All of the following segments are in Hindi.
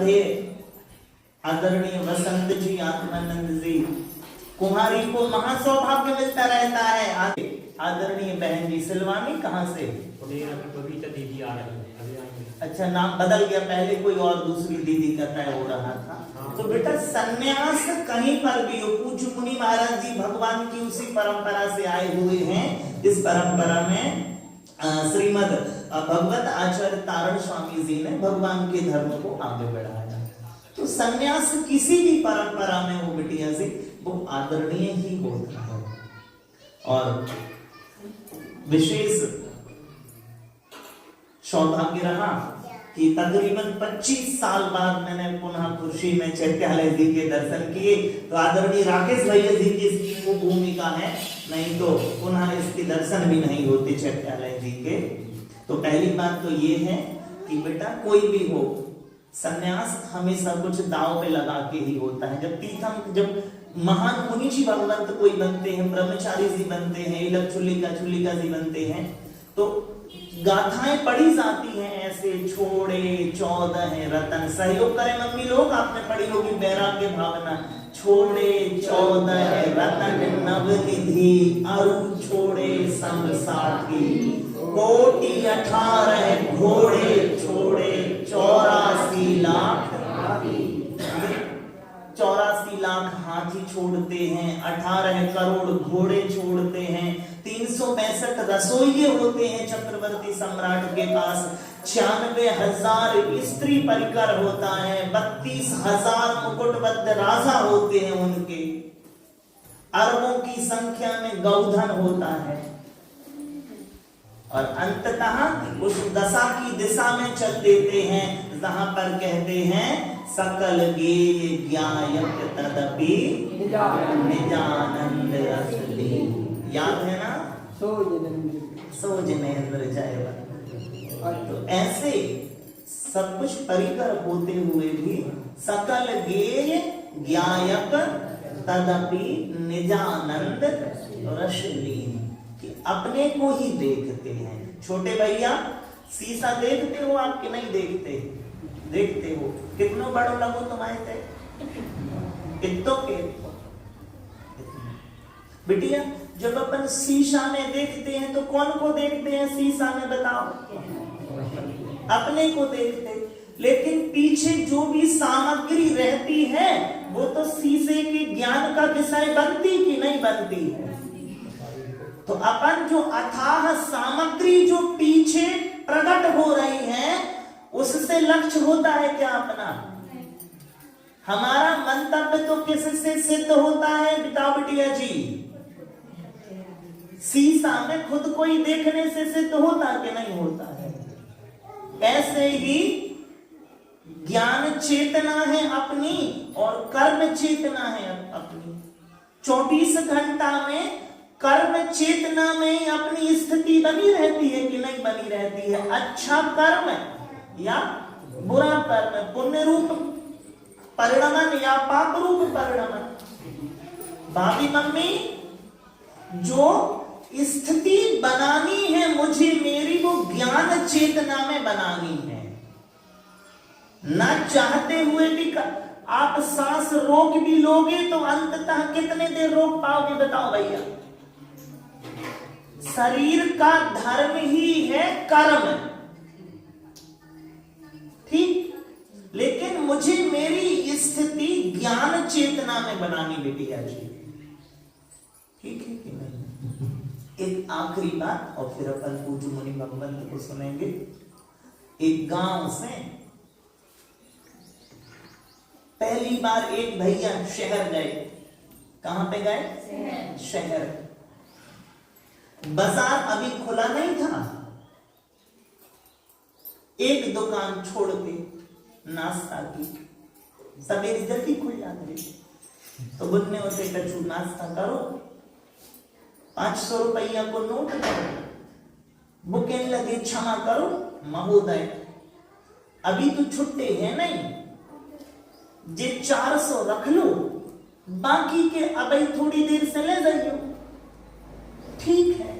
श्रद्धेय आदरणीय वसंत जी, आत्मानंद जी, कुमारी को महासौभाग्य मिलता रहता है। आदरणीय बहन जी सिलवानी कहाँ से? बबीता दीदी आ रही है, अभी आएंगे। अच्छा, नाम बदल गया, पहले कोई और दूसरी दीदी का तय हो रहा था। तो बेटा सन्यास कहीं पर भी हो, पूज्य मुनि महाराज जी भगवान की उसी परंपरा से आए हुए हैं। इस परंपरा में श्रीमद भगवत आचार्य तारण स्वामी जी ने भगवान के धर्म को आगे बढ़ाया। तो सन्यास किसी भी परंपरा में हो बिटिया जी, वो आदरणीय ही होता है। और विशेष सौभाग्य रहा कि तकरीबन 25 साल बाद मैंने पुनः कुर्सी में चैत्यालय जी के दर्शन किए। तो आदरणीय राकेश भैया जी की इसकी वो भूमिका है, नहीं तो पुनः इसके दर्शन भी नहीं होते चैत्यालय जी के। तो पहली बात तो ये है कि बेटा कोई भी हो, सन्यास हमेशा कुछ दांव पे लगा के ही होता है। जब महान मुनि जी भगवंत कोई बनते हैं, ब्रह्मचारी जी बनते हैं, इलक चुल्लिका जी बनते हैं, तो गाथाएं पढ़ी जाती हैं ऐसे, छोड़े 14 रतन, सहयोग करें मम्मी लोग, आपने पढ़ी होगी वैराग्य भावना। छोड़े 14 रतन नवनिधि, अरु छोड़े संग साथी, कोटि 18 घोड़े छोड़े, 84 लाख 84 लाख हाथी छोड़ते हैं, 18 करोड़ घोड़े छोड़ते हैं, 362 रसोइये होते हैं चक्रवर्ती सम्राट के पास, 96,000 स्त्री परिकर होता है, 32,000 मुकुटबद्ध राजा होते हैं उनके, अरबों की संख्या में गौधन होता है। और अंततः उस दशा की दिशा में चल देते हैं जहां पर कहते हैं सकल गेय ज्ञायक तदपि निजानंद रस ली। याद है ना? सोजनेन्द्र जयवंत। तो ऐसे सब कुछ परिकर होते हुए भी सकल गेय ज्ञायक तदपि निजानंद रस लीन, कि अपने को ही देखते हैं। छोटे भैया शीशा देखते हो आप कि नहीं देखते? देखते हो। कितनों बड़ो लगो तुम्हारे थे? कितनों के बिटिया जब अपन शीशा में देखते हैं तो कौन को देखते हैं शीशा में बताओ? अपने को देखते। लेकिन पीछे जो भी सामग्री रहती है वो तो शीशे के ज्ञान का विषय बनती कि नहीं बनती है? तो अपन जो अथाह सामग्री जो पीछे प्रकट हो रही है उससे लक्ष्य होता है क्या अपना? हमारा मंतव्य तो किससे सिद्ध होता है बताओ बिटिया जी? शीशा में खुद को ही देखने से सिद्ध होता है कि नहीं होता है? ऐसे ही ज्ञान चेतना है अपनी और कर्म चेतना है अपनी। 24 घंटा में कर्म चेतना में अपनी स्थिति बनी रहती है कि नहीं बनी रहती है? अच्छा कर्म या बुरा कर्म, पुण्य रूप परिणमन या पाप रूप परिणमन। भाभी मम्मी जो स्थिति बनानी है मुझे मेरी, वो ज्ञान चेतना में बनानी है। न चाहते हुए भी आप सांस रोक भी लोगे तो अंततः कितने देर रोक पाओगे बताओ भैया? शरीर का धर्म ही है कर्म, ठीक, लेकिन मुझे मेरी स्थिति ज्ञान चेतना में बनानी बेटिया जी, ठीक है कि नहीं? एक आखिरी बात और फिर अपन पूज्य मुनि भगवंत को सुनेंगे। एक गांव से पहली बार एक भैया शहर गए। कहां पे गए? शहर। बाजार अभी खुला नहीं था। एक दुकान छोड़ के नाश्ता की, सवेरे जल्दी खुल जाते तो बुन्ने होते कछु नाश्ता करो, 500 रुपया को नोट करो, बुकेन लगे क्षमा करो महोदय अभी तो छुट्टे हैं नहीं, जे 400 रख लो, बाकी के अभी थोड़ी देर से ले जाइयो। ठीक है।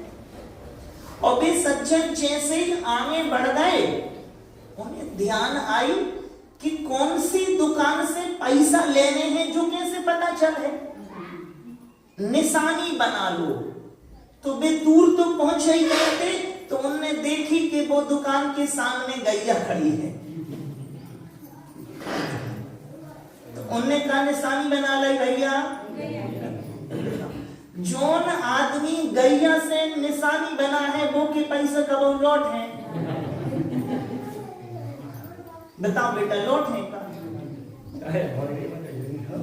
और वे सज्जन जैसे ही आगे बढ़ गए उन्हें ध्यान आई कि कौन सी दुकान से पैसा लेने हैं जो कैसे पता चले? निशानी बना लो। तो वे दूर तो पहुंचे ही गए थे, तो उनने देखी कि वो दुकान के सामने गैया खड़ी है, तो उनने कहा निशानी बना ली भैया। जोन आदमी गैया से निशानी बना है वो के पैसे कब लौट है? बताओ बेटा, लौट है का?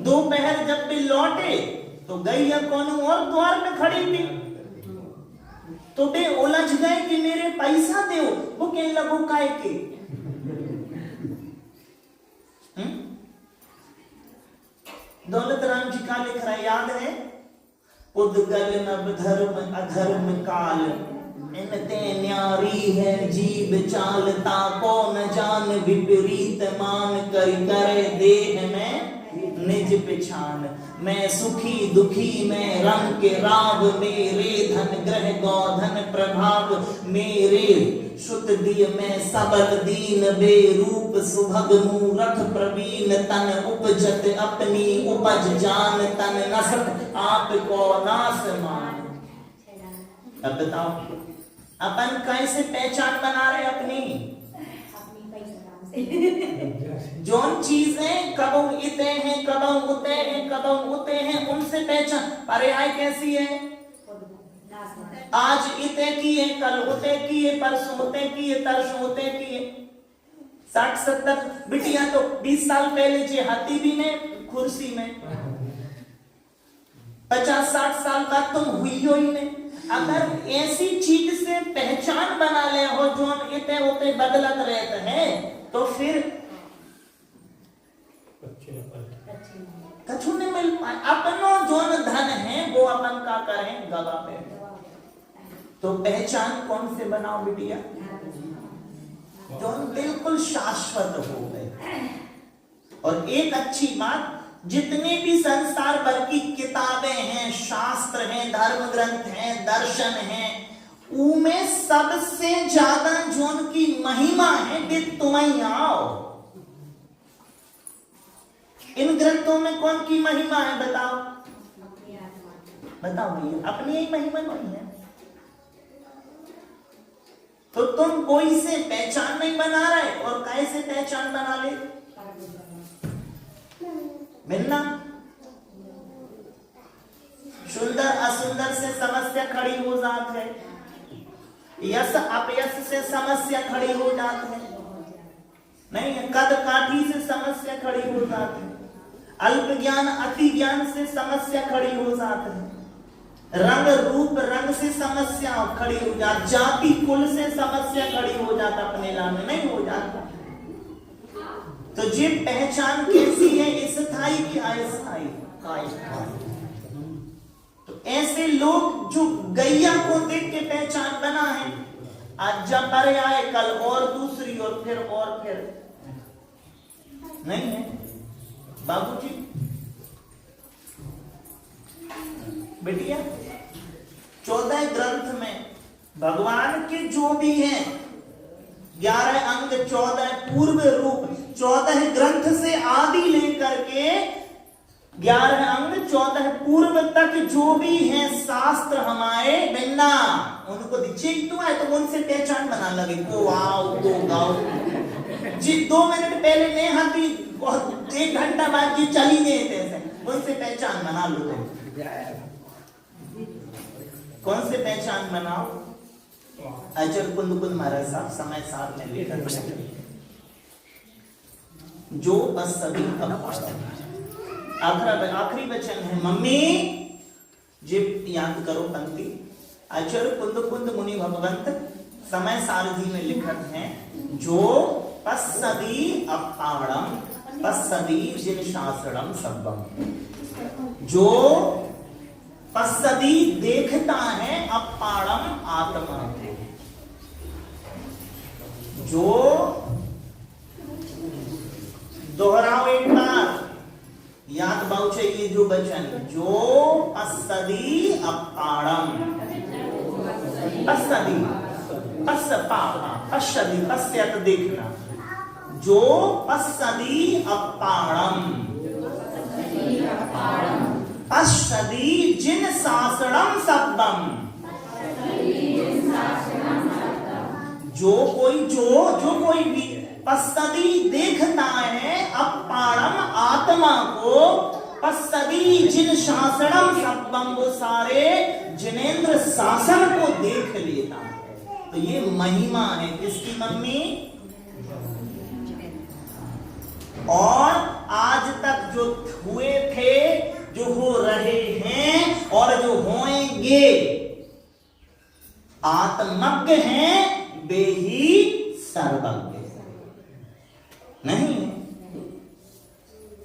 दोपहर जब भी लौटे तो गैया कौन और द्वार में खड़ी थी, तो वे उलझ गए कि मेरे पैसा दो। वो कहने लगो काय के? दौलत राम जी का लिख रहा याद है, उद्गल नभ धर्म अधर्म काल, इनते न्यारी है जीव चाल, ताको न जान विपरीत मान, कर करे देह में निज पिछान। मैं सुखी दुखी मैं रंग के राव, मेरे धन ग्रह गौधन प्रभाव, मेरे श्रुत दिय में सबल दीन, बेरूप सुभग मूरख प्रवीण, तन उपजत अपनी उपज जान, तन नसत आप को नास मान। अब बताओ अपन कैसे पहचान बना रहे अपनी? जोन चीजें कब इते हैं, कब उते हैं, कब उते हैं, उनसे पहचान। पर्याय कैसी है? आज इते की है, कल उते की है, परसों उते की है, तरसों उते की है। 60-70 बिटिया तो 20 साल पहले जेहाती भी ने कुर्सी में, 50-60 साल बाद तुम हुई हो ही नहीं। अगर ऐसी चीज से पहचान बना ले हो जो इते उते बदलत रहते हैं, तो फिर कछु नहीं मिल पाए। अपनो जोन धन है वो अपन का करें गवा पे। तो पहचान कौन से बनाओ बिटिया? जो बिल्कुल शाश्वत हो गए। और एक अच्छी बात, जितने भी संसार भर की किताबें हैं, शास्त्र हैं, धर्म ग्रंथ हैं, दर्शन हैं, उनमें सबसे ज्यादा जो उनकी महिमा है वे तुम्हें आओ। इन ग्रंथों में कौन की महिमा है बताओ? बताओ भैया, अपनी ही महिमा नहीं है। तो तुम कोई से पहचान नहीं बना रहे, और कैसे पहचान बना ले? मिलना। सुंदर असुंदर से समस्या खड़ी हो जाती है, यश अपयश से समस्या खड़ी हो जाती है, नहीं कद काठी से समस्या खड़ी हो जाती है, अल्प ज्ञान अति ज्ञान से समस्या खड़ी हो जाती है, रंग रूप रंग से समस्या खड़ी हो जाती, जाति कुल से समस्या खड़ी हो जाता, अपने ला में नहीं हो जाता। तो ये पहचान कैसी है? स्थायी की अस्थायी? तो ऐसे लोग जो गैया को देख के पहचान बना है, आज जब परे आए कल और दूसरी और फिर नहीं है। बाबूजी बेटिया 14 ग्रंथ में भगवान के जो भी हैं 11 अंग 14 पूर्व रूप, 14 ग्रंथ से आदि लेकर के 11 अंग 14 पूर्व तक जो भी हैं शास्त्र हमारे बिना उनको दीजिए तो है, तो उनसे पहचान बना लगे को आओ को गाओ जी। 2 मिनट पहले नहीं हाथी 1 घंटा बाद जी चली गए थे, उनसे पहचान बना लो। कौन से पहचान बनाओ? अजर कुंद कुंद महाराज साहब समय साथ में लेकर जो बस सभी आखिरी वचन है। मम्मी जी याद करो पंक्ति, अजर कुंद कुंद मुनि भगवंत समय सारथी में लिखत हैं, जो पस्सदी अपाणम पस्सदी जिन शास्त्रम सब्बम, जो पस्सदी देखता है अपाणम आत्मा को, जो दोहराओ एक बार, याद बहुत चाहिए जो वचन, जो पस्सदी अपाणम, पस्सदी पस्सदी पश्यत देखना, जो पश्यति अपाणम, पश्यति जिन शासनम शब्दम, जो कोई भी पश्यति देखता है अपाणम आत्मा को, पश्यति जिन शासनम शब्दम, वो सारे जिनेंद्र शासन को देख लेता है। तो ये महिमा है किसकी मम्मी? और आज तक जो हुए थे, जो हो रहे हैं और जो होंगे, आत्मज्ञ हैं वे ही सर्वज्ञ नहीं।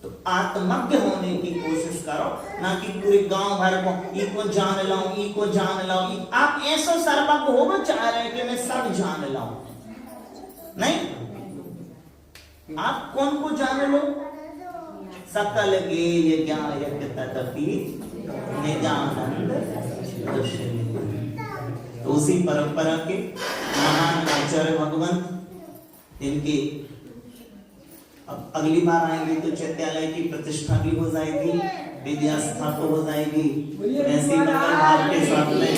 तो आत्मज्ञ होने की कोशिश करो, ना कि पूरे गांव भर को इको जान लाऊं, इको जान लाऊं। आप ऐसा सर्वज्ञ हो चाह रहे हैं कि मैं सब जान लाऊं, नहीं। आप कौन को जान लो? सकल गेय ज्ञाय तदपि निजानंद दर्शन। तो उसी परंपरा के महान आचार्य भगवंत, इनके अब अगली बार आएंगे तो चैत्यालय की प्रतिष्ठा भी हो जाएगी, विद्या स्थापना हो जाएगी। ऐसी मंगल भाव के साथ में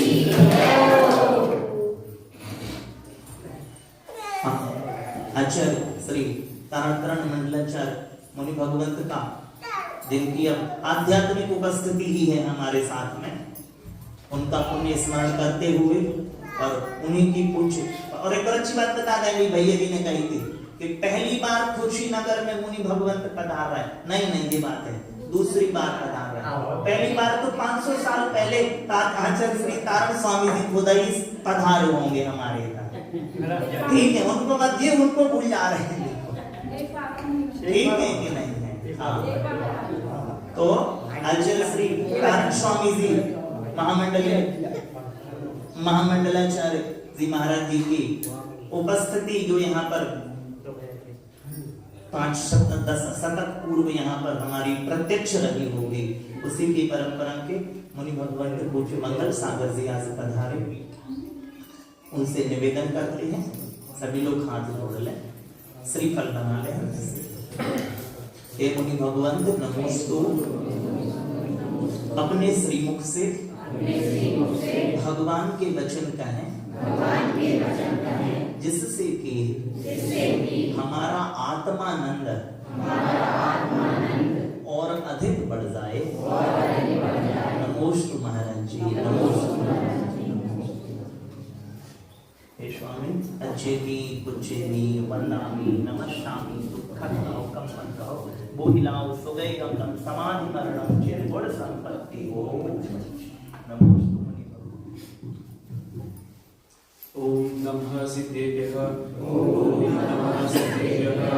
आचार्य श्री तारण मंडलाचार्य मुनि भगवंत का, जिनकी अब आध्यात्मिक उपस्थिति ही है हमारे साथ में, उनका पुण्य स्मरण करते हुए और उन्हीं की पूछ। और एक और अच्छी बात बता दें, भैया जी ने कही थी कि पहली बार कुशीनगर में मुनि भगवंत पधार रहे। नहीं ये बात है, दूसरी बार पधार रहे। पहली बार तो 500 साल पहले आचार्य श्री तारण स्वामी जी खुद ही पधारे होंगे हमारे इधर। ठीक है, उनको मत ये, उनको भूल जा रहे हैं, ठीक है कि नहीं है? तो आचार्य श्री तारण स्वामी जी महामंडलाचार्य जी महाराज जी की उपस्थिति जो यहाँ पर 5-10 शतक पूर्व यहाँ पर हमारी प्रत्यक्ष रही होगी, उसी की परंपरा के मुनि भगवंत पूज्य मंगल सागर जी आज पधारे। उनसे निवेदन करते हैं, सभी लोग हाथ जोड़ लें, श्रीफल बना लें। हे मुनि भगवंत नमोस्तु, अपने श्रीमुख से भगवान के वचन कहें, जिससे कि हमारा आत्मानंद और अधिक बढ़ जाए। नमोस्तु महाराज जी, नमोस्तु। हे स्वामी अच्छेमी कुच्चेमी वंदामी नमस्कामी दुःखंतौ कंपंतौ बोहिलाओ सुगैगम समाधि मरणं चिरगुण संपत्ति ओम नमोस्तु मुनि भगवान। ओम नमः सिद्धेभ्यः, ओम नमः सिद्धेभ्यः,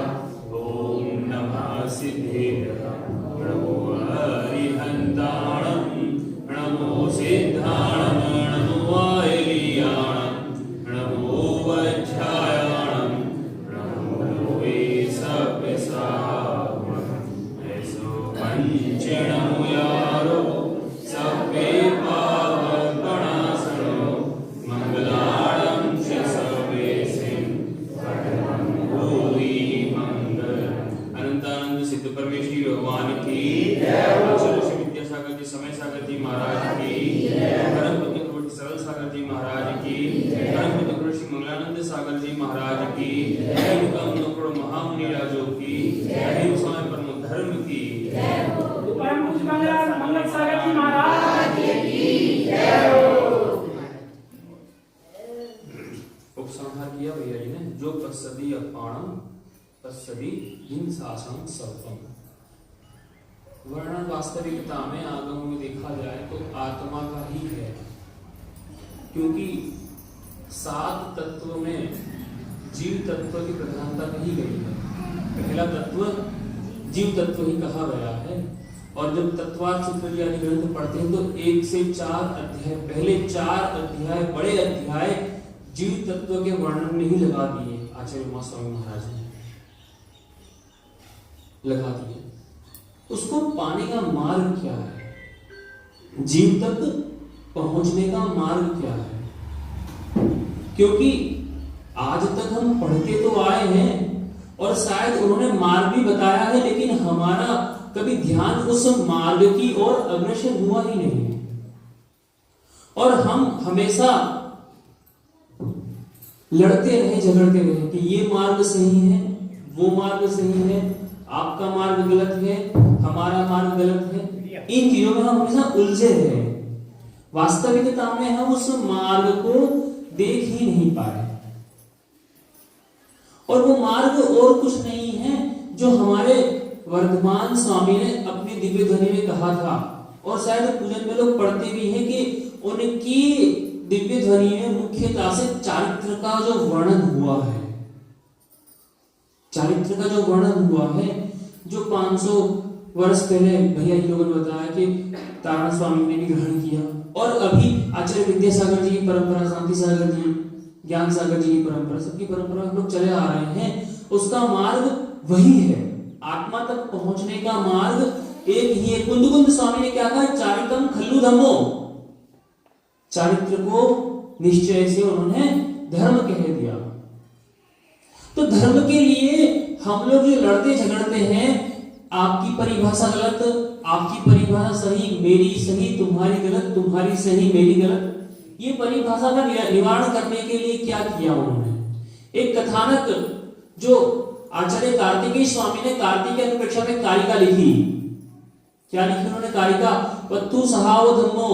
ओम नमः सिद्धेभ्यः। नमो हरिहन्ताणं, नमो सिद्धाणं, नमो आयलीयाणं, नमो वज्रायाणं, नमो वेसव्यसावणं। ऐसो पंचणमो यारो सव्वे पावनगणासनो मंगलाणं च सर्वेसिं भूरि मंगल। अनंतानंद सिद्ध परमेश्वरी भगवान की जय। विद्यासागर जी, समय सागर जी महाराज की, धर्मपति प्रभु सरल सागर जी महाराज की, धर्मपति प्रभु श्री मंगलानंद सागर जी महाराज की, महामुनि राजों की, स्वामी परम धर्म की, मंगल सागर जी महाराज की जय। उपसंहार किया भैया जी ने। जो पश्यति अपाणम पश्यति हिं शासनं सर्वम। वर्णन वास्तविकता में आगमों में देखा जाए तो आत्मा का ही है, क्योंकि 7 तत्व में जीव तत्व की प्रधानता कही गई है। पहला तत्व जीव तत्व ही कहा गया है। और जब तत्वार्थ सूत्र आदि ग्रंथ पढ़ते हैं तो 1 से 4 अध्याय, पहले 4 अध्याय बड़े अध्याय जीव तत्व के वर्णन में ही लगा दिए आचार्य उमा स्वामी महाराज ने, लगा दिए। उसको पाने का मार्ग क्या है, जीव तक पहुंचने का मार्ग क्या है? क्योंकि आज तक हम पढ़ते तो आए हैं और शायद उन्होंने मार्ग भी बताया है, लेकिन हमारा कभी ध्यान उस मार्ग की ओर अग्रसर हुआ ही नहीं, और हम हमेशा लड़ते रहे, झगड़ते रहे कि ये मार्ग सही है, वो मार्ग सही है, आपका मार्ग गलत है, हमारा मार्ग गलत है। इन चीजों में हम हमेशा उलझे रहे। वास्तविकता में हम उस मार्ग को देख ही नहीं पाए, और वो मार्ग और कुछ नहीं है जो हमारे वर्धमान स्वामी ने अपनी दिव्य ध्वनि में कहा था, और शायद पूजन में लोग पढ़ते भी हैं कि उनकी दिव्य ध्वनि में मुख्यतः से चारित्र का जो वर्णन हुआ है, चारित्र का जो वर्णन हुआ है, जो 500 वर्ष पहले भैया जी लोगों ने बताया कि तारण स्वामी ने भी ग्रहण किया, और अभी आचार्य विद्यासागर जी की परंपरा, शांति सागर जी, ज्ञान सागर जी की परंपरा, सबकी परंपरा हम लोग चले आ रहे हैं, उसका मार्ग वही है। आत्मा तक पहुंचने का मार्ग एक ही है। कुंद स्वामी ने क्या कहा? चारितम खल्लु धम्मो, चारित्र को निश्चय से उन्होंने धर्म कह दिया। तो धर्म के लिए हम लोग जो लड़ते झगड़ते हैं, आपकी परिभाषा गलत, आपकी परिभाषा सही, मेरी सही, तुम्हारी गलत, तुम्हारी सही, मेरी गलत, ये परिभाषा का निवारण करने के लिए क्या किया उन्होंने? एक कथानक जो आचार्य कार्तिकेय स्वामी ने कार्तिक अनुप्रेक्षा में कारिका लिखी। क्या लिखी उन्होंने कारिका? वत्तु सहाव धम्मो,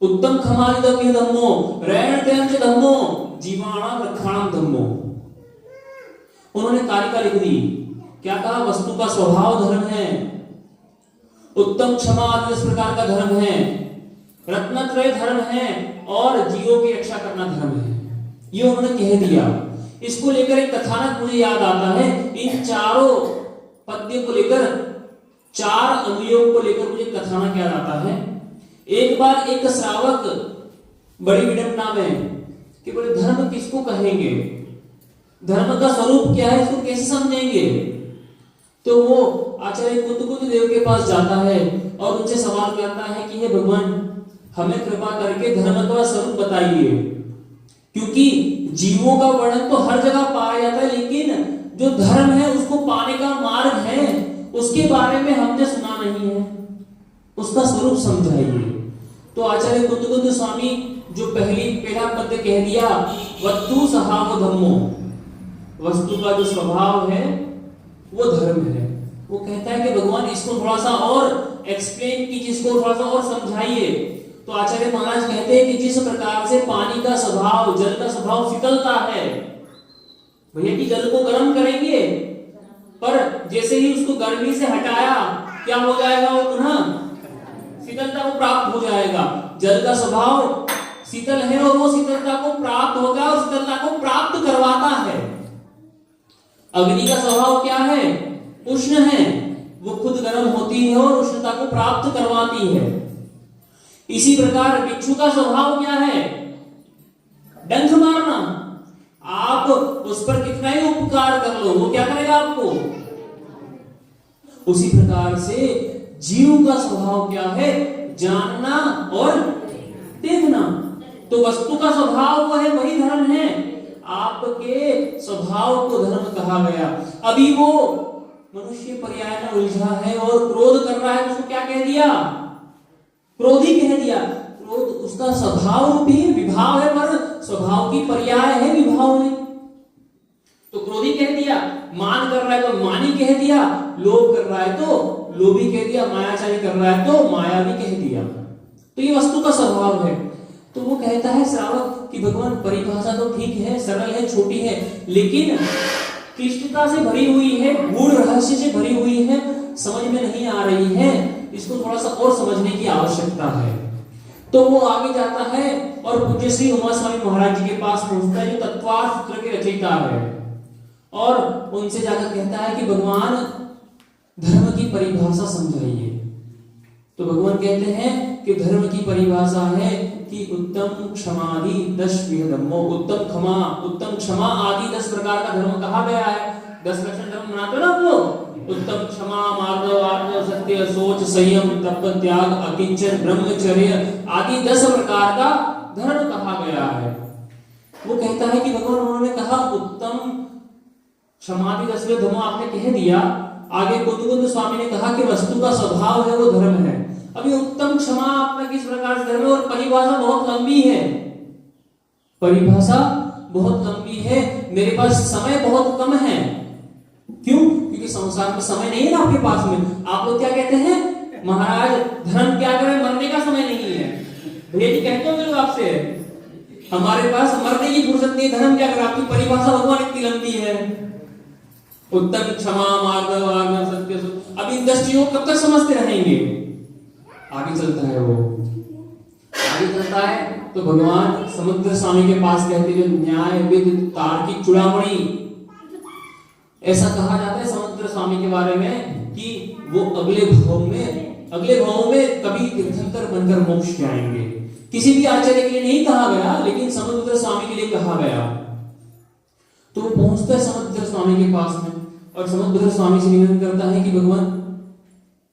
उत्तम खमानिदम्य धम्मो, रैण त्यंच धम्मो, जीवाणाम रक्षाणाम धम्मो। उन्होंने कारिका लिख दी। क्या कहा? वस्तु का स्वभाव धर्म है, उत्तम क्षमा आदि इस प्रकार का धर्म है, रत्नत्रय धर्म है, और जीवों की रक्षा करना धर्म है। ये उन्होंने कह दिया। इसको लेकर एक कथानक मुझे याद आता है। इन चारों पद्य को लेकर, चार अनुयोग को लेकर मुझे कथानक याद आता है। एक बार एक श्रावक बड़ी विडंबना में कि बोले धर्म किसको कहेंगे, धर्म का स्वरूप क्या है, इसको कैसे समझेंगे? तो वो आचार्य कुंद देव के पास जाता है और उनसे सवाल करता है कि हे भगवान, हमें कृपा करके धर्म का स्वरूप बताइए, क्योंकि जीवों का वर्णन तो हर जगह पाया जाता है, लेकिन जो धर्म है उसको पाने का मार्ग है, उसके बारे में हमने सुना नहीं है, उसका स्वरूप समझाइए। तो आचार्य कुंद स्वामी जो पहला पद कह दिया, वस्तु सहाव धम्मो, वस्तु का जो स्वभाव है वो धर्म है। वो कहता है कि भगवान इसको थोड़ा सा और एक्सप्लेन कीजिए, इसको थोड़ा सा और समझाइए। तो आचार्य महाराज कहते हैं कि जिस प्रकार से पानी का स्वभाव, जल का स्वभाव शीतलता है, भैया कि जल को गर्म करेंगे, पर जैसे ही उसको गर्मी से हटाया क्या हो जाएगा? वो पुनः शीतलता को प्राप्त हो जाएगा। जल का स्वभाव शीतल है और वो शीतलता को प्राप्त होगा और शीतलता को प्राप्त करवाता है। अग्नि का स्वभाव क्या है? उष्ण है, वो खुद गर्म होती है और उष्णता को प्राप्त करवाती है। इसी प्रकार बिच्छू का स्वभाव क्या है? डंक मारना। आप उस पर कितना ही उपकार कर लो, वो क्या करेगा आपको? उसी प्रकार से जीव का स्वभाव क्या है? जानना और देखना। तो वस्तु का स्वभाव वो है, वही धर्म है। आपके स्वभाव को धर्म कहा गया। अभी वो मनुष्य पर्याय में उलझा है और क्रोध कर रहा है, तो उसको क्या कह दिया? क्रोधी कह दिया। क्रोध उसका स्वभाव रूपी विभाव है, पर स्वभाव की पर्याय है विभाव में, तो क्रोधी कह दिया। मान कर रहा है तो मानी कह दिया, लोभ कर रहा है तो लोभी कह दिया, मायाचारी कर रहा है तो मायावी कह दिया। तो ये वस्तु का स्वभाव है। तो वो कहता है श्रावक कि भगवान परिभाषा तो ठीक है, सरल है, छोटी है, लेकिन क्लिष्टता से भरी हुई है, गूढ़ रहस्य से भरी हुई है, समझ में नहीं आ रही है, इसको थोड़ा सा और समझने की आवश्यकता है। तो वो आगे जाता है और पूज्य श्री उमा स्वामी महाराज जी के पास पहुंचता है, जो तत्वार्थ सूत्र के रचयिता है, और उनसे जाकर कहता है कि भगवान धर्म की परिभाषा समझाइए। तो भगवान कहते हैं कि धर्म की परिभाषा है कि उत्तम क्षमादि 10 धम्मो, उत्तम क्षमा आदि 10 प्रकार का धर्म कहा गया है। 10 लक्षण धर्म मनाते ना आप लोग, उत्तम क्षमा, मार्दव, आत्म सत्य, सोच, संयम, तप, त्याग, अकिंचन, ब्रह्मचर्य आदि 10 प्रकार का धर्म कहा गया है। वो कहता है कि भगवान उन्होंने कहा उत्तम क्षमादि 10वें धर्म आपने कह दिया। आगे कुंदकुंद स्वामी ने कहा कि वस्तु का स्वभाव है वो धर्म है। अभी उत्तम क्षमा आपका किस प्रकार से धर्म है, और परिभाषा बहुत लंबी है, परिभाषा बहुत लंबी है। मेरे पास समय बहुत कम है। क्यों? क्योंकि संसार में समय नहीं है ना आपके पास में। आप लोग क्या कहते हैं, महाराज धर्म क्या करें, मरने का समय नहीं है। भैया जी कहते हो मेरे आपसे, हमारे पास मरने की फुर्सत नहीं, धर्म क्या करें। आपकी परिभाषा भगवान इतनी लंबी है। उत्तम क्षमा मार्ग आज्ञा सत्य सुख। अब इन 10 चीजों को कब तक समझते रहेंगे? आगे चलता है वो, आगे चलता है तो भगवान समुद्र स्वामी के पास कहते हैं, जो न्याय विद तार्किक चूड़ामणि, ऐसा कहा जाता है समुद्र स्वामी के बारे में कि वो अगले भाव में कभी तीर्थंकर बनकर मोक्ष जाएंगे। किसी भी आचार्य के लिए नहीं कहा गया, लेकिन समुद्र स्वामी के लिए कहा गया। तो वो पहुंचता है समुद्र स्वामी के पास में, और समुद्र स्वामी से निवेदन करता है कि भगवान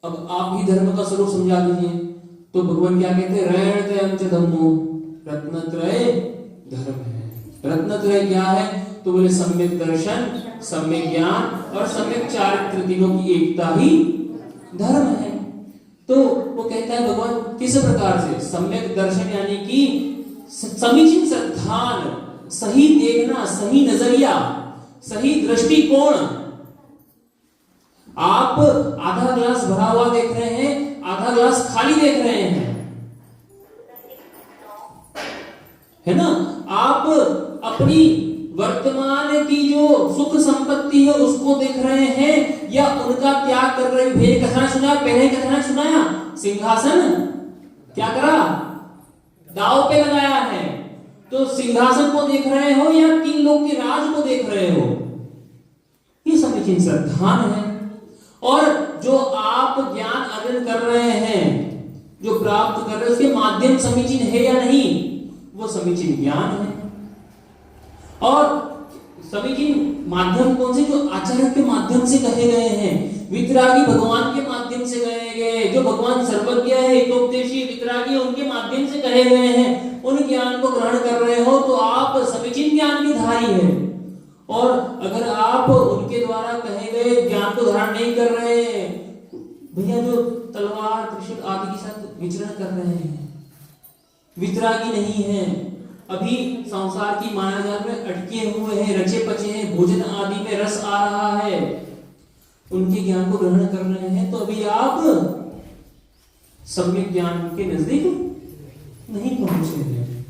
अब आप ही धर्म का स्वरूप समझा दीजिए। तो भगवान क्या कहते हैं, त्रयं च धम्मो, रत्नत्रय धर्म है। रत्नत्रय क्या है? तो बोले सम्यक दर्शन, सम्यक ज्ञान और सम्यक चारित्र, तीनों की एकता ही धर्म है। तो वो कहता है भगवान किस प्रकार से, सम्यक दर्शन यानी कि समीचीन श्रद्धान, सही देखना, सही नजरिया, सही दृष्टिकोण। आप आधा ग्लास भरा हुआ देख रहे हैं, आधा ग्लास खाली देख रहे हैं, है ना। आप अपनी वर्तमान की जो सुख संपत्ति है उसको देख रहे हैं, या उनका त्याग कर रहे हैं। पहले कथानक सुनाया, पहले कथानक सुनाया, सिंहासन क्या करा, दाव पे लगाया है। तो सिंहासन को देख रहे हो या 3 लोग के राज को देख रहे हो, ये समीचीन श्रद्धान है। और जो आप ज्ञान अर्जन कर रहे हैं, जो प्राप्त कर रहे हैं, उसके माध्यम समीचीन है या नहीं, वो समीचीन ज्ञान है। और समीचीन माध्यम कौन से, जो आचार्य के माध्यम से कहे गए हैं, वितरागी भगवान के माध्यम से कहे गए, जो भगवान सर्वज्ञ है, हितोपदेशी वितरागी, उनके माध्यम से कहे गए हैं, उन ज्ञान को ग्रहण कर रहे हो तो आप समीचीन ज्ञान के धारी है। और अगर आप उनके द्वारा कहे गए ज्ञान को धारण नहीं कर रहे, भैया जो तलवार त्रिशूल आदि के साथ विचरण कर रहे हैं, वितरागी नहीं है, अभी संसार की मायाजाल में अटके हुए हैं, रचे पचे हैं, भोजन आदि में रस आ रहा है, उनके ज्ञान को ग्रहण कर रहे हैं, तो अभी आप सम्यक ज्ञान के नजदीक नहीं पहुंचे हैं।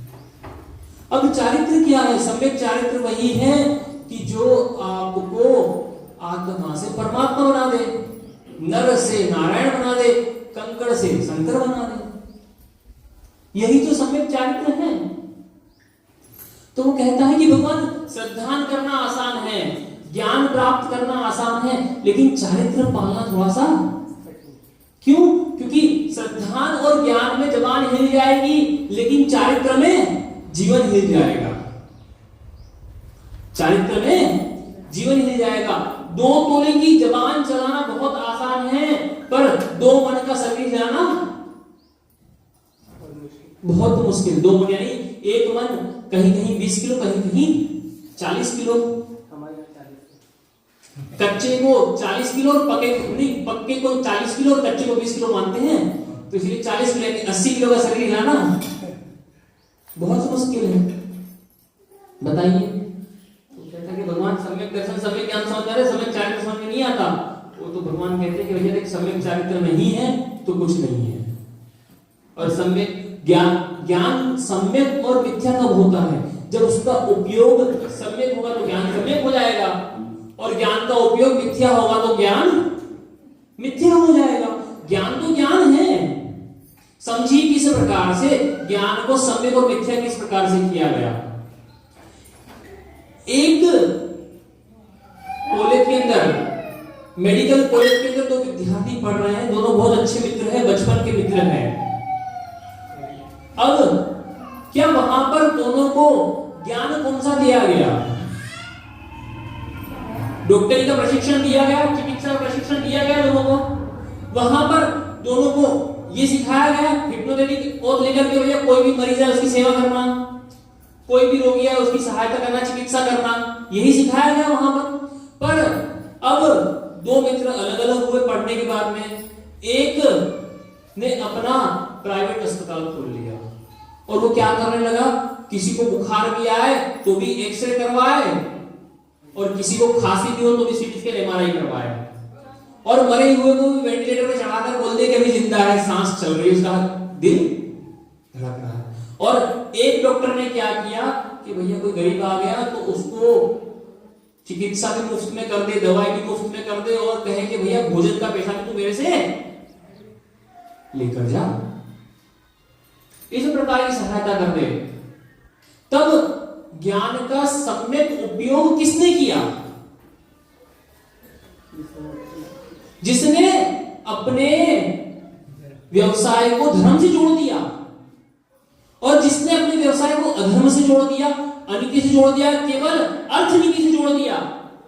अब चारित्र क्या है? सम्यक चारित्र वही है कि जो आपको आत्मा से परमात्मा बना दे, नर से नारायण बना दे, कंकड़ से शंकर बना दे। यही तो सम्यक चारित्र है। तो वो कहता है कि भगवान श्रद्धान करना आसान है, ज्ञान प्राप्त करना आसान है, लेकिन चारित्र पालना थोड़ा सा। क्यों? क्योंकि श्रद्धान और ज्ञान में जबान हिल जाएगी, लेकिन चारित्र में जीवन हिल जाएगा। चारित्र में जीवन हिल जाएगा। 2 तोले की जबान चलाना बहुत आसान है, पर 2 मन का शरीर चलाना बहुत मुश्किल। 2 मन यानी एक मन कहीं कहीं 20 किलो, कहीं कहीं 40 किलो। कच्चे को 40 किलो और पक्के को 40 किलो और कच्चे को 20 किलो मानते हैं, तो इसलिए 40 किलो 80 किलो का शरीर हिलाना बहुत मुश्किल है। बताइए, तो कहता है कि भगवान सम्यक दर्शन, सम्यक ज्ञान समझ रहे, सम्यक चारित्र समझ में नहीं आता। वो तो भगवान कहते हैं कि भैया देख, सम्यक चारित्र नहीं है तो कुछ नहीं है। और सम्यक ज्ञान सम्यक और मिथ्या कब होता है? जब उसका उपयोग सम्यक होगा तो ज्ञान सम्यक हो जाएगा, और ज्ञान का उपयोग मिथ्या होगा तो ज्ञान मिथ्या हो जाएगा। ज्ञान तो ज्ञान है। समझिए किस प्रकार से ज्ञान को सम्यक और मिथ्या किस प्रकार से किया गया। एक कॉलेज के अंदर, मेडिकल कॉलेज के अंदर 2 विद्यार्थी पढ़ रहे हैं, दोनों बहुत अच्छे मित्र हैं, बचपन के मित्र हैं। अब क्या वहां पर दोनों को ज्ञान कौन सा दिया गया? डॉक्टरी का प्रशिक्षण दिया गया, चिकित्सा का प्रशिक्षण दिया गया दोनों को। वहां पर दोनों को ये सिखाया गया, हिप्नोथेरेपी ओथ लेकर के भैया कोई भी मरीज है उसकी सेवा करना, कोई भी रोगी है उसकी सहायता करना, चिकित्सा करना, यही सिखाया गया वहां पर। पर अब दो मित्र अलग अलग हुए पढ़ने के बाद में। एक ने अपना प्राइवेट अस्पताल खोल लिया और वो क्या करने लगा, किसी को बुखार भी आए तो भी एक्सरे करवाए, और किसी को खांसी भी हो तो भी सीटी स्कैन एमआरआई करवाए, और मरे हुए को भी वेंटिलेटर पे चढ़ाकर बोल दे कि अभी जिंदा है, सांस चल रही है, उसका दिल धड़क रहा है। और एक डॉक्टर ने क्या किया कि भैया कोई गरीब आ गया तो उसको चिकित्सा भी मुफ्त में कर दे, दवाई भी मुफ्त में कर दे, और कहे कि भैया भोजन का पैसा भी तू मेरे से लेकर जा, इस प्रकार की सहायता कर दे। तब ज्ञान का सम्यक उपयोग किसने किया? जिसने अपने व्यवसाय को धर्म से जोड़ दिया, और जिसने अपने व्यवसाय को अधर्म से जोड़ दिया, अनीति से जोड़ दिया, केवल अर्थनीति से जोड़ दिया,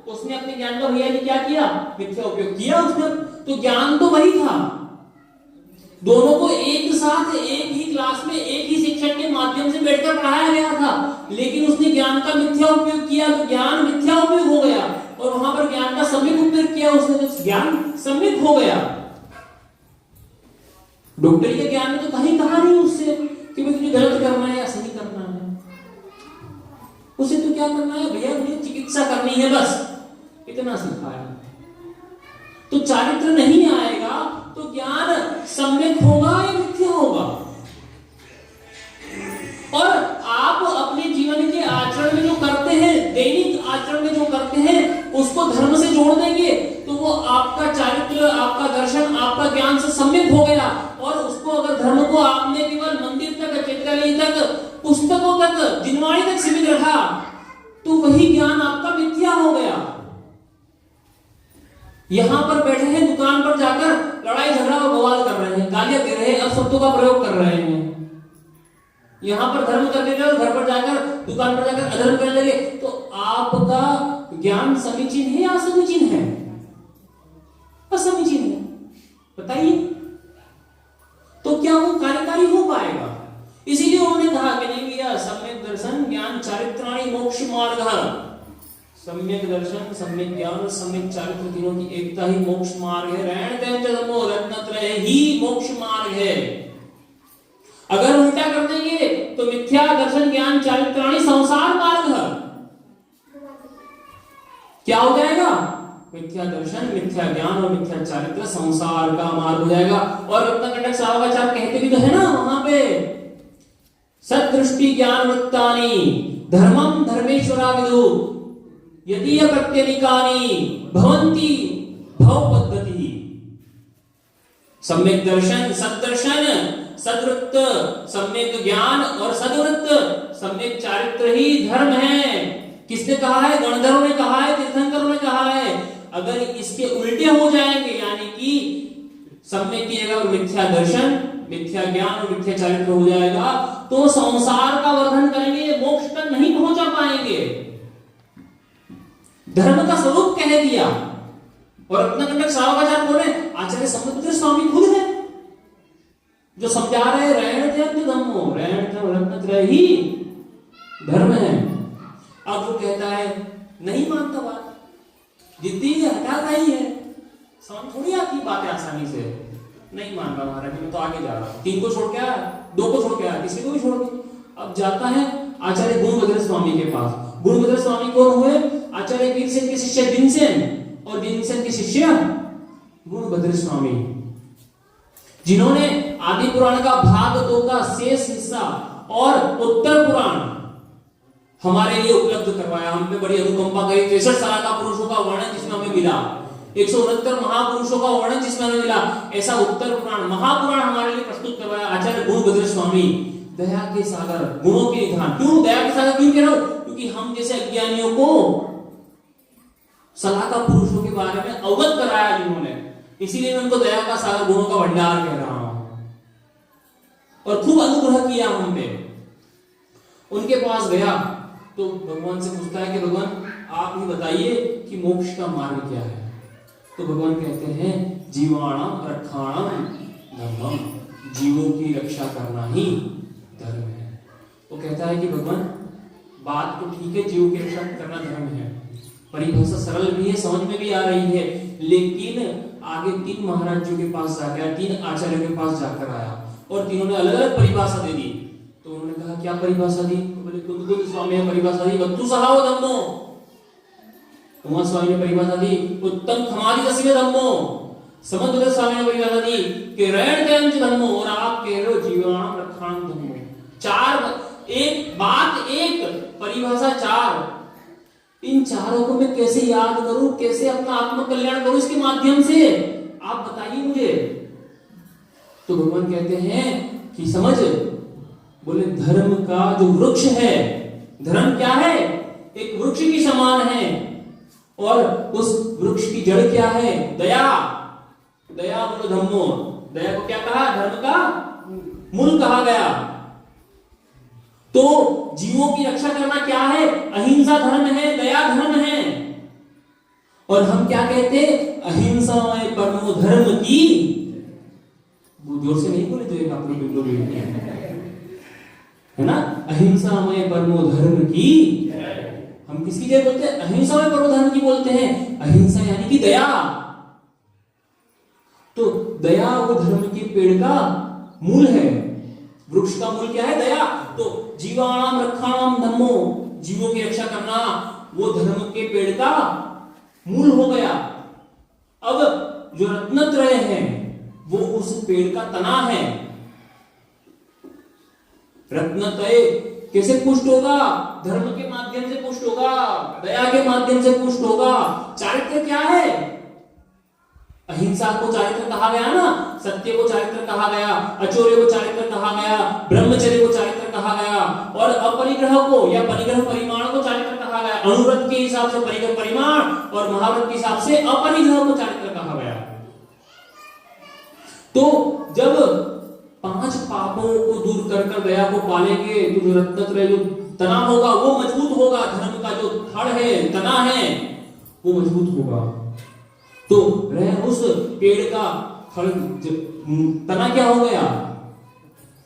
उसने अपने ज्ञान का भैया ने क्या किया, मिथ्या उपयोग किया उसने। तो ज्ञान तो वही था, दोनों को एक साथ एक ही क्लास में एक ही शिक्षक के माध्यम से बैठकर पढ़ाया गया था, लेकिन उसने ज्ञान का मिथ्या उपयोग किया तो ज्ञान मिथ्या उपयोग हो गया, और वहां पर ज्ञान का सम्यक उपयोग किया उसने तो ज्ञान सम्यक हो गया। डॉक्टरी के ज्ञान में तो कहीं कहा नहीं उससे कि भाई तुझे गलत करना है या सही करना है, उसे तो क्या करना है भैया, मुझे चिकित्सा करनी है, बस इतना सिखाया। तो चारित्र नहीं आएगा तो ज्ञान सम्यक होगा या मिथ्या होगा? और आप अपने जीवन के आचरण में जो करते हैं, दैनिक आचरण में जो करते हैं, उसको धर्म से जोड़ देंगे तो वो आपका चारित्र, आपका दर्शन, आपका ज्ञान से सम्यक हो गया। और उसको अगर धर्म को आपने केवल मंदिर तक, चित्रकला तक, पुस्तकों तक, जिनवाणी तक सीमित रखा तो वही ज्ञान आपका मिथ्या हो गया। यहां पर बैठे हैं, दुकान पर जाकर लड़ाई झगड़ा और बवाल कर रहे हैं, गालियां दे रहे हैं, अपशब्दों का प्रयोग कर रहे हैं। यहां पर धर्म करने लगे और घर पर जाकर, दुकान पर जाकर अधर्म करने लगे, तो आपका ज्ञान समीचीन है या असमीचीन है? असमीचीन है, बताइए। तो क्या वो कार्यकारी हो पाएगा? इसीलिए उन्होंने कहा कि नहीं भैया, सम्यक दर्शन ज्ञान चारित्राणि मोक्ष मार्ग। सम्यक दर्शन, सम्यक ज्ञान, सम्यक चारित्र, तीनों की एकता ही मोक्ष मार्ग है। रैण दैव च धम्मो रत्नत्रय ही मोक्ष मार्ग है। अगर उल्टा कर देंगे तो मिथ्या दर्शन ज्ञान चारित्राणि संसार मार्ग है। क्या हो जाएगा? मिथ्या दर्शन, मिथ्या ज्ञान और मिथ्या चारित्र संसार का मार्ग हो जाएगा। और रत्नकंटक श्रावकाचार्य कहते भी तो है ना वहां पे, सदृष्टि ज्ञान वृत्तानि धर्मम धर्मेश्वरा विदु यदि प्रत्यनिकानि भवन्ति भव पद्धति। सम्यक दर्शन, सदर्शन, सदवृत्त, सम्यक ज्ञान और सदवृत्त, सम्यक चारित्र ही धर्म है। किसने कहा है? गणधरों ने कहा है, तीर्थंकरों ने कहा है। अगर इसके उल्टे हो जाएंगे, यानी कि सम्यक की जगह मिथ्या दर्शन, मिथ्या ज्ञान और मिथ्या चारित्र हो जाएगा, तो संसार का वर्णन करेंगे, मोक्ष तक नहीं पहुंचा पाएंगे। धर्म का स्वरूप कह दिया। और रत्नकंटक श्रावकाचार्य बोले, आचार्य समुद्र स्वामी खुद है जो समझा रहे, रैण दैव धम्मो, रैण दैव रत्नत्रय ही धर्म है। अब वो कहता है नहीं मानता बात, जिद्दी है, हटाता ही है, समझ थोड़ी आती बातें आसानी से। नहीं मान रहा महाराज, मैं तो आगे जा रहा हूं, 3 को छोड़ के आया, 2 को छोड़ के आया, किसी को भी छोड़ के। अब जाता है आचार्य गुणभद्र स्वामी के पास। गुणभद्र स्वामी कौन हुए? आचार्य वीरसेन के शिष्य दिनसेन, और दिनसेन के शिष्य गुणभद्र स्वामी, जिन्होंने आदि पुराण का भाग 2 का शेष हिस्सा और उत्तर पुराण हमारे लिए उपलब्ध करवाया। हम पे बड़ी अनुकंपा करी। 63 साल का पुरुषों का वर्णन जिसमें हमें मिला, 169 महापुरुषों का वर्णन जिसमें हमें मिला, ऐसा उत्तर पुराण, महापुराण हमारे लिए प्रस्तुत करवाया आचार्य गुणभद्र स्वामी। दया के सागर, गुणों के निधान। क्यों दया के सागर क्यों कह रहा हूं? क्योंकि हम जैसे अज्ञानियों को सलाह का पुरुषों के बारे में अवगत कराया जिन्होंने, इसीलिए मैं उनको दया का सागर, गुणों का भंडार कह रहा हूं। और खूब अनुग्रह किया हम पे। उनके पास गया तो भगवान से पूछता है कि भगवान आप ही बताइए कि मोक्ष का मार्ग क्या है। तो भगवान कहते हैं जीवाणाम रक्षाणाम धर्मम, जीवों की रक्षा करना ही धर्म है। वो कहता है कि भगवान बात तो ठीक है, जीवों की रक्षा करना धर्म है, परिभाषा सरल भी है, समझ में भी आ रही है, लेकिन आगे 3 महाराजों के पास जा गया, 3 आचार्यों के पास जाकर आया और तीनों ने अलग अलग परिभाषा दे दी। तो उन्होंने कहा क्या परिभाषा दी? तो बोले कुंद स्वामी ने परिभाषा दी वत्तु सहाओ धम्मो। उमा स्वामी ने परिभाषा दी उत्तम खमादि दसवे धम्मो। समंत स्वामी ने परिभाषा दी कि रैण तयंच धम्मो। और आप कह रहे हो जीवाणाम रक्षाणाम धम्मो। 4 एक बात, एक परिभाषा 4। इन चारों को मैं कैसे याद करूं, कैसे अपना आत्म कल्याण करूं इसके माध्यम से, आप बताइए मुझे। तो भगवान कहते हैं कि समझ, बोले धर्म का जो वृक्ष है, धर्म क्या है? एक वृक्ष की समान है और उस वृक्ष की जड़ क्या है? दया। दया बोलो धम्मो। दया को क्या कहा? धर्म का मूल कहा गया। तो जीवों की रक्षा करना क्या है? अहिंसा धर्म है, दया धर्म है। और हम क्या कहते? अहिंसा में परमो धर्म की। जोर से नहीं बोले तो एक आप लोग है ना, अहिंसा में परमो धर्म की। हम किसकी जय बोलते हैं? अहिंसा में परमो धर्म की बोलते हैं। अहिंसा यानी कि दया। तो दया वो धर्म के पेड़ का मूल है। वृक्ष का मूल क्या है? दया। तो जीवाणाम रक्षाणाम धम्मो, जीवों की रक्षा करना वो धर्म के पेड़ का मूल हो गया। अब जो रत्नत्रय है वो उस पेड़ का तना है। रत्नत्रय कैसे पुष्ट होगा? धर्म के माध्यम से पुष्ट होगा, दया के माध्यम से पुष्ट होगा। चारित्र क्या है? अहिंसा को चारित्र कहा गया ना, सत्य को चारित्र कहा गया, अचौर्य को चारित्र कहा गया, ब्रह्मचर्य को चारित्र कहा गया, और अपरिग्रह को या परिग्रह परिमाण को चारित्र कहा गया। अनुव्रत के हिसाब से परिग्रह परिमाण और महाव्रत के हिसाब से अपरिग्रह को चारित्र कहा गया। तो जब 5 पापों को दूर कर दया को पालेंगे तो जो रत्नत्रय जो तना होगा वो मजबूत होगा। धर्म का जो धड़ है, तना है, वो मजबूत होगा। तो रह उस पेड़ का तना क्या हो गया?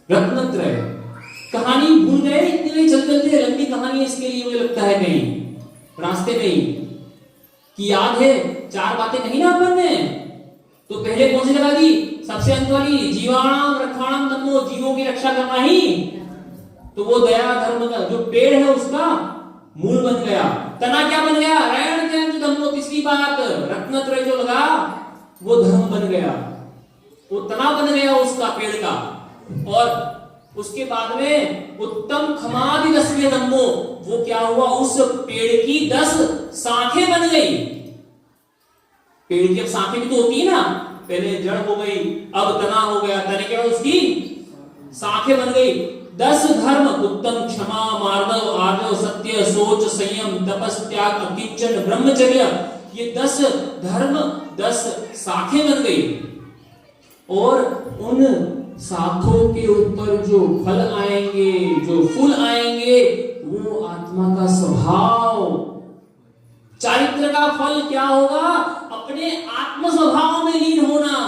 रत्नत्रय। कहानी भूल गए इतने में, चलते चलते लंबी कहानी इसके लिए मुझे लगता है कहीं रास्ते में ही कि याद है 4 बातें कही ना अपन ने। तो पहले कौन सी लगा दी? सबसे अंत वाली, जीवाणाम रक्षाणाम धम्मो, जीवों की रक्षा करना ही। तो वो दया धर्म का जो पेड़ है उसका मूल बन गया। तना क्या बन गया? रैण तयंच धम्मो। तीसरी बात, रत्नत्रय जो लगा वो धर्म बन गया, वो तना बन गया उसका पेड़ का। और उसके बाद में उत्तम खमादि दसवे धम्मो, वो क्या हुआ? उस पेड़ की 10 शाखें बन गई। पेड़ की अब शाखें भी तो होती है ना, पहले जड़ हो गई, अब तना हो गया, तने के बाद उसकी शाखें बन गई। 10 धर्म, उत्तम, क्षमा, मार्दव, आर्दव, सत्य, सोच, संयम, तपस, त्याग, अकिंचन, ब्रह्मचर्य, ये 10 धर्म 10 शाखें बन गई। और उन शाखों के ऊपर जो फल आएंगे, जो फूल आएंगे, वो आत्मा का स्वभाव, चारित्र का फल क्या होगा? अपने आत्म स्वभाव में लीन होना।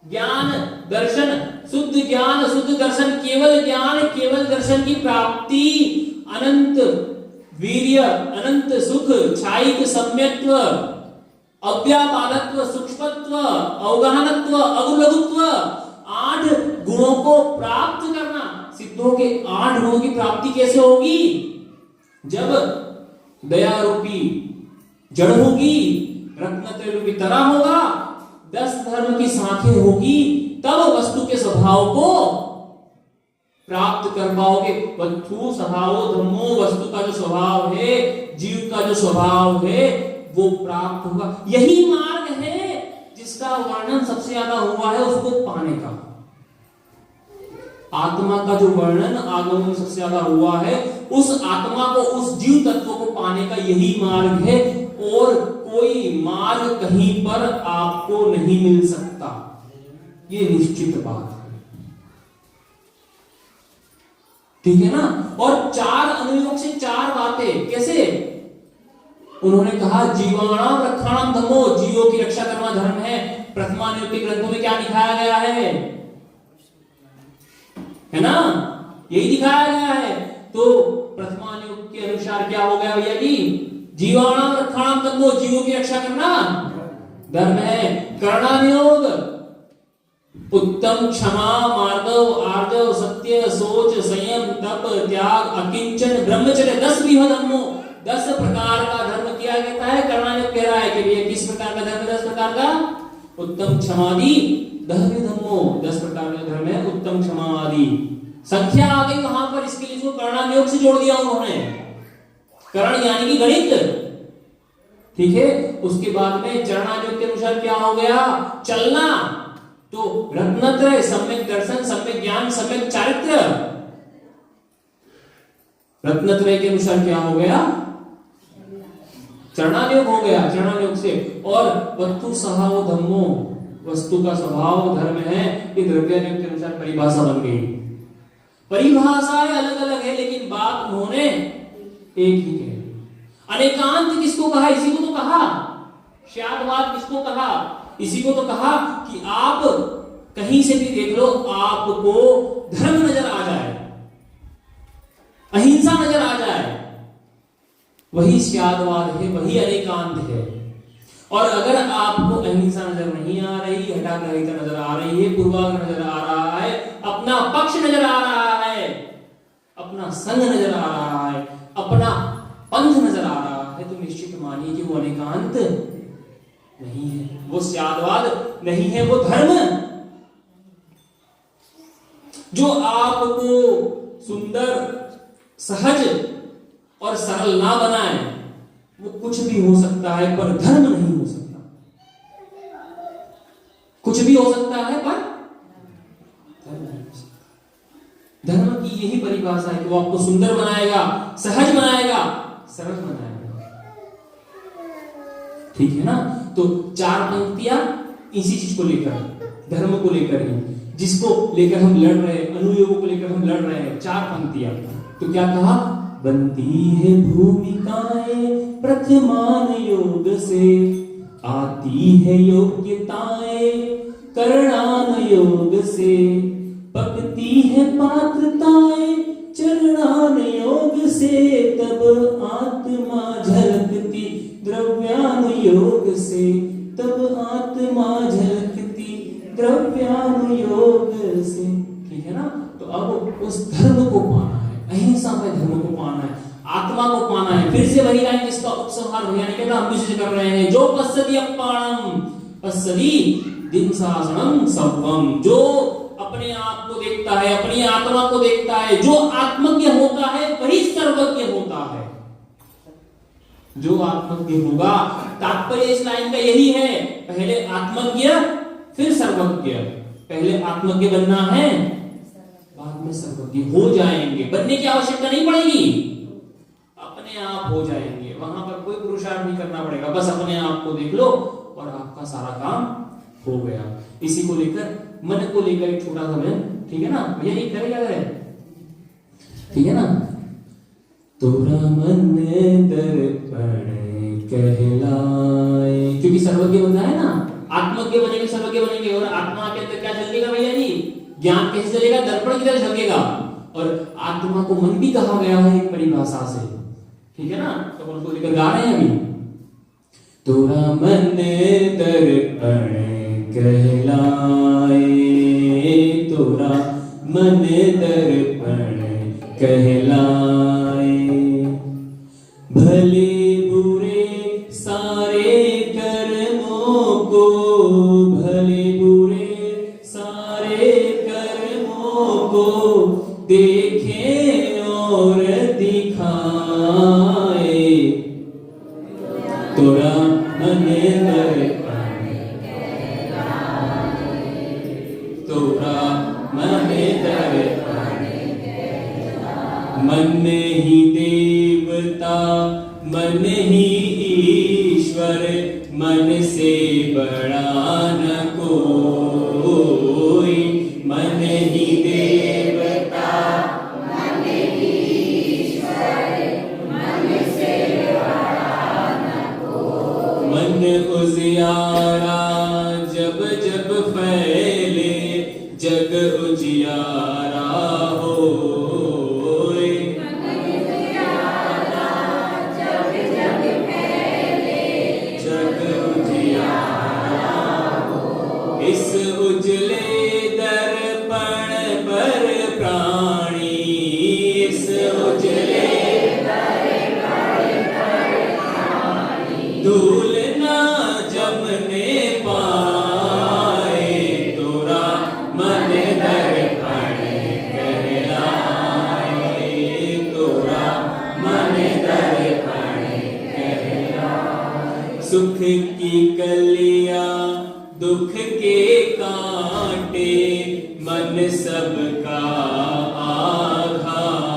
ज्ञान, दर्शन, शुद्ध ज्ञान, शुद्ध दर्शन, केवल ज्ञान, केवल दर्शन की प्राप्ति, अनंत वीर्य, अनंत सुख, छायिक सम्यक्त्व, अव्यापादत्व, सूक्ष्मत्व, अवगाहनत्व, अगुलघुत्व, 8 गुणों को प्राप्त करना। सिद्धों के 8 गुणों की प्राप्ति कैसे होगी? जब दया रूपी जड़ होगी, रत्नत्रय रूपी तना होगा, 10 धर्म की शाखें होगी, तब वस्तु के स्वभाव को प्राप्त कर पाओगे। वस्तु स्वभाव धम्मो, वस्तु का जो स्वभाव है, जीव का जो स्वभाव है, वो प्राप्त होगा। यही मार्ग है जिसका वर्णन सबसे ज्यादा हुआ है उसको पाने का। आत्मा का जो वर्णन आगम में सबसे ज्यादा हुआ है, उस आत्मा को, उस जीव तत्व को पाने का यही मार्ग है, और कोई मार्ग कहीं पर आपको नहीं मिल सकता, ये निश्चित बात है। ठीक है ना? और 4 अनुयोग से 4 बातें कैसे? उन्होंने कहा जीवाणाम रक्षाणाम धम्मो, जीवों की रक्षा करना धर्म है। प्रथमानुयोग के ग्रंथों में क्या दिखाया गया है ना? यही दिखाया गया है। तो प्रथमानुयोग के अनुसार क्या हो गया भैया जी? जीवाणाम रक्षाणाम तन्नो, जीवों की रक्षा करना धर्म है। करणानुयोग उत्तम, क्षमा, मार्दव, आर्जव, सत्य, सोच, संयम, तप, त्याग, अकिंचन, ब्रह्मचर्य, 10 विध धर्मों, 10 प्रकार का धर्म किया गया है। करणानुयोग कह रहा है कि ये किस प्रकार का धर्म, 10 प्रकार का उत्तम, क्षमादि 10 विध धर्मों, 10 प्रकार का धर्म है उत्तम, क्षमा आदि। संख्या आ गई वहां पर, इसके लिए इसको करणानुयोग से जोड़ दिया उन्होंने। करण यानी कि गणित, ठीक है। उसके बाद में चरणानुयोग के अनुसार क्या हो गया, चलना। तो रत्नत्रय, सम्यक दर्शन, सम्यक ज्ञान, सम्यक चारित्र। रत्नत्रय के अनुसार क्या हो गया, चरणानुयोग हो गया, चरणानुयोग से। और वस्तु स्वभाव धम्मो, वस्तु का स्वभाव धर्म है, ये द्रव्यानुयोग के अनुसार परिभाषा बन गई। परिभाषाएं अलग अलग है, लेकिन बात उन्होंने एक ही कही। अनेकांत किसको कहा, इसी को तो कहा। श्यादवाद किसको कहा, इसी को तो कहा कि आप कहीं से भी देख लो, आपको धर्म नजर आ जाए, अहिंसा नजर आ जाए, वही श्यादवाद है, वही अनेकांत है। और अगर आपको अहिंसा नजर नहीं आ रही, हठाग्रहिता नजर आ रही है, पूर्वाग्रह नजर आ रहा है, अपना पक्ष नजर आ रहा है, अपना संग नजर आ रहा है, अपना पंथ नजर आ रहा है, तो निश्चित मानिए कि वो अनेकांत नहीं है, वो श्यादवाद नहीं है, वो धर्म जो आपको सुंदर, सहज और सरल ना बनाए। वो कुछ भी हो सकता है पर धर्म नहीं हो सकता, कुछ भी हो सकता है पर धर्म नहीं हो सकता। धर्म की यही परिभाषा है कि वो आपको सुंदर बनाएगा, सहज बनाएगा, सरल बनाएगा, ठीक है ना। तो 4 पंक्तियां इसी चीज को लेकर, धर्म को लेकर ही, जिसको लेकर हम लड़ रहे हैं, अनुयोगों को लेकर हम लड़ रहे हैं। 4 पंक्तियां। तो क्या कहा, बनती है भूमिकाएं प्रथमान योग से, आती है योग्यताएं करणान योग से, पकती है पात्रताएं चरणान योग से, तब आत्मा झलकती द्रव्यानुयोग से, तब आत्मा झलकती द्रव्यानुयोग से, ठीक है ना। तो अब उस धर्म को पाना है, अहिंसा में धर्म को पाना है, आत्मा को पाना है। फिर से वही लाइन जिसका उपसंहार भैया ने कहना, हम भी कर रहे हैं, जो पश्यति अप्पाणम पश्यति दिंसासनम सवम, जो अपने आप को देखता है, अपनी आत्मा को देखता है, जो आत्मज्ञ होता है वही सर्वज्ञ होता है, जो आत्मज्ञ होगा। तात्पर्य इस लाइन का यही है, पहले आत्मज्ञ फिर सर्वज्ञ। पहले आत्मज्ञ बनना है, बाद में सर्वज्ञ हो जाएंगे। बनने की आवश्यकता नहीं पड़ेगी, अपने आप हो जाएंगे। वहां पर कोई पुरुषार्थ नहीं करना पड़ेगा, बस अपने आप को देख लो और आपका सारा काम हो गया। इसी को लेकर, मन को लेकर एक छोटा सा भजन, ठीक है ना भैया, ये करेगा है, ठीक है ना। तोरा मन दर्पण कहलाए, क्योंकि सर्वज्ञ बनना है ना, आत्मज्ञ बनेंगे, सर्वज्ञ बनेंगे। और आत्मा के अंदर क्या झलकेगा भैया जी, ज्ञान कैसे चलेगा, दर्पण की तरह झलकेगा। और आत्मा को मन भी कहा गया है एक परिभाषा से, ठीक है ना। तो उसको लेकर गा रहे हैं अभी, तोरा मन दर्पण कहलाए, तोरा मन दर्पण कहलाए, भले बुरे सारे कर्मों को, भले बुरे सारे कर्मों को देखे और दिखाए, तोरा मन दर्पण, तोरा मन दर्पण, मन ही देवता मन ही ईश्वर, मन से बड़ा न कोई, मन ही देवता मन ही ईश्वर, मन से बड़ा न कोई, मन उजियारा जब जब फैले, जग उजियारा होए, मन उजियारा जब जब उजले दर्पण पर प्राणी, इस उजले धूल ना जमने पाए, तोरा मन दर्पण कहलाए, तोरा मन दर्पण कहलाए। सुख की कलियां दुख के कांटे, मन सबका आधार।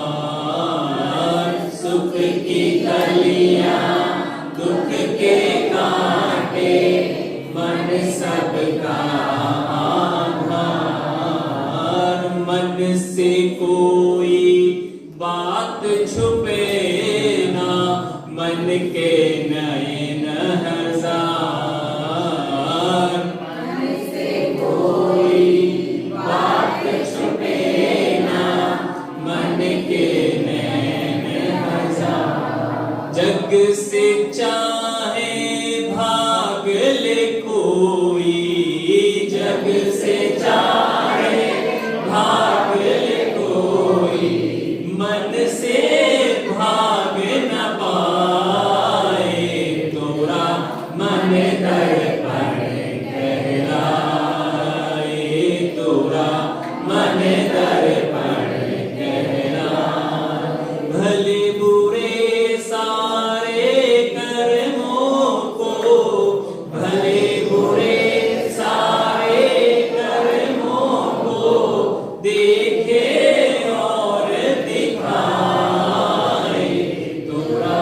सुख की कलियां दुख के कांटे, मन सबका आधार। मन से कोई बात छुपे ना, मन के नयन हजार। मन से कोई बात छुपे ना, मन के नयन हजार। जग से चाहे भाग ले कोई, जग से चाहे भाग ले कोई, मन से भाग न पाए, तोरा मन दर्पण कहलाए, तोरा मन दर्पण कहलाए। भले बुरे सारे कर्मों को, भले बुरे सारे कर्मों को देखे और दिखाए, तोरा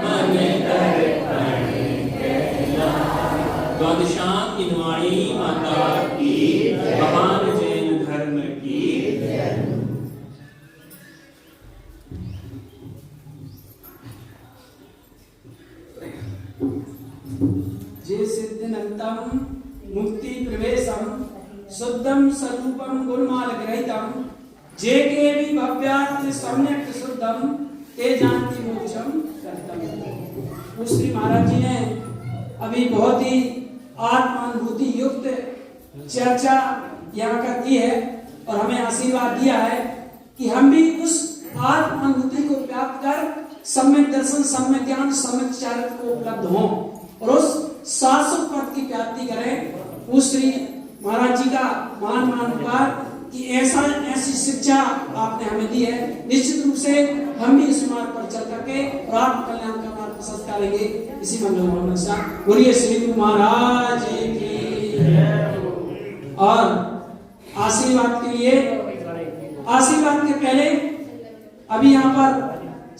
मन दर्पण कहलाए। द्वादशांत किन्वाणी माता की, महान जैन धर्म की। जे सिद्धिनंतम मुक्ति प्रवेशम शुद्धम स्वरूपम गुणमाल ग्रहितम, जे के भी भव्यार्थ सम्यक शुद्धम ते जानति मोक्षम करतम। श्री महाराज जी ने अभी बहुत ही आत्मानुभूति युक्त चर्चा यहाँ का की है और हमें आशीर्वाद दिया है कि हम भी उस आत्मानुभूति को प्राप्त कर सम्यक दर्शन, सम्यक ज्ञान, सम्यक चरित्र को उपलब्ध हों और उस शाश्वत पद की प्राप्ति करें। उस श्री महाराज जी का मान उपकार कि ऐसी शिक्षा आपने हमें दी है। निश्चित रूप से हम भी इस मार्ग पर चल करके और आत्म कल्याण का मार्ग प्रशस्त करेंगे। इसी मंगल भावना से बोलिए श्री गुरु महाराज की। और आशीर्वाद के लिए, आशीर्वाद के पहले अभी यहाँ पर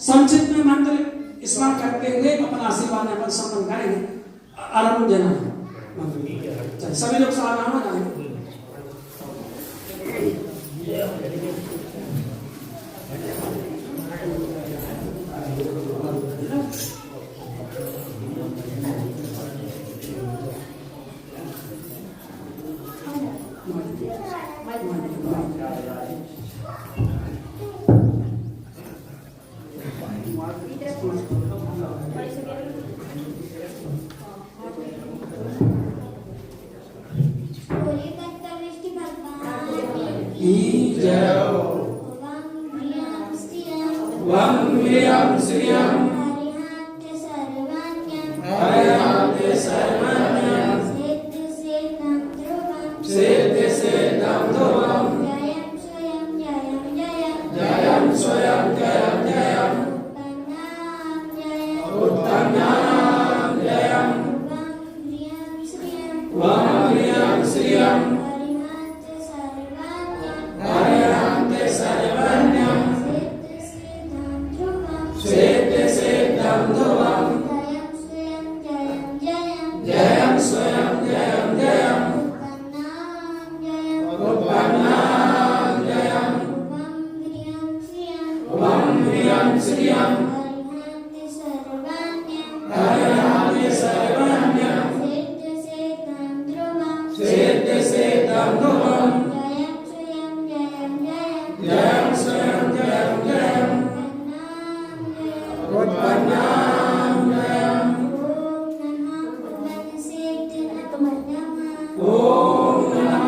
संक्षिप्त में मंत्र स्मरण करते हुए अपना आशीर्वाद अपन संपन्न करेंगे। आरंभ देना है, सभी लोग सावधान हो जाएंगे। ओम नमः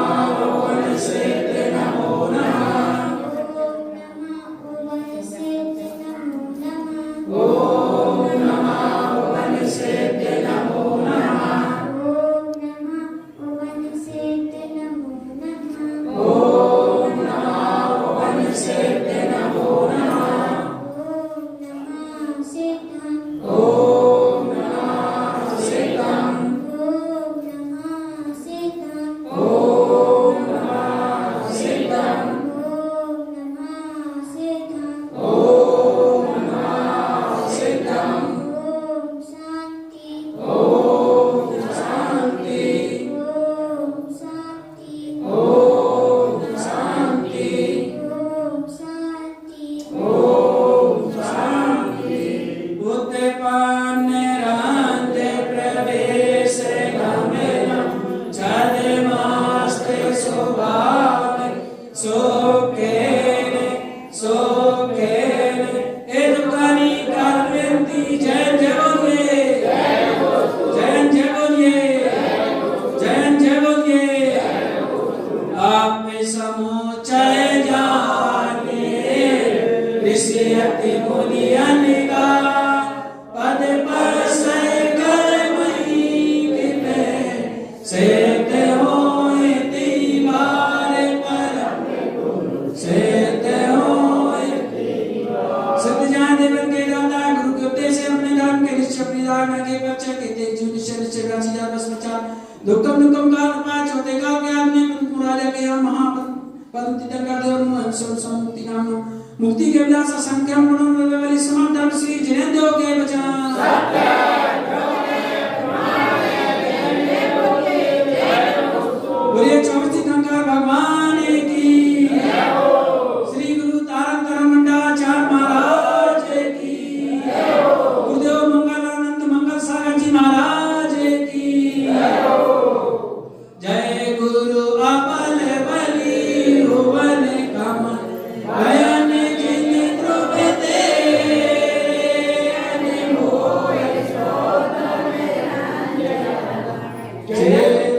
गया मुक्ति के विलास संख्या वाली समाधान श्री जिनेंद्र के बचा बोलिए चौथी कंकार भगवान की श्री गुरु तारक करमंडाचार्य महाराज की गुरुदेव मंगलानंद मंगल सागर जी महाराज की जय गुरु अपल बलि भुवन कमल भयन जिन ध्रुवते अनिमोल शोधन जय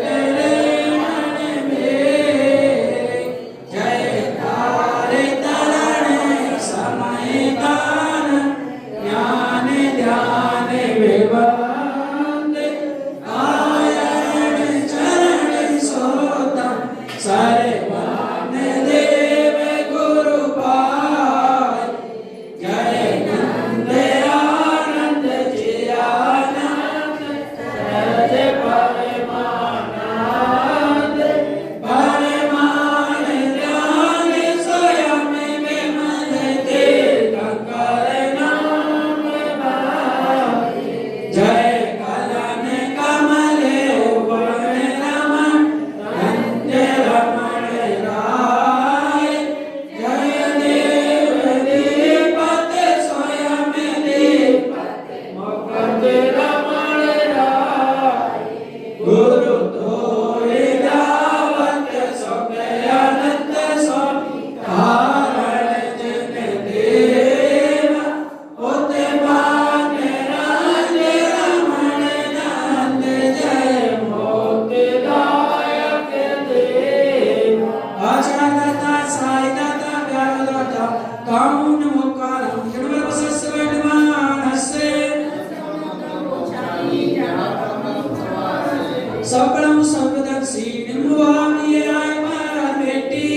सकलम सर्वदर्शी निर्मुवामी राय मारा बेटी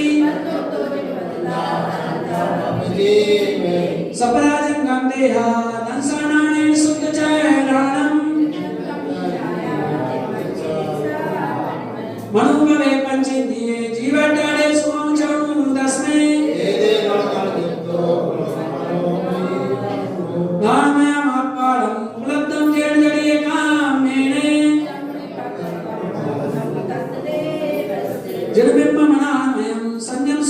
सपराजन गंदेहा दंसनाने सुख चैरानम मनुभवे पंचिंदिये जीवटाड़े सुमं चणु दसने नामया मापालम उपलब्धम जेड़ जड़िए काम मेने जलबिंब मनामयम संयम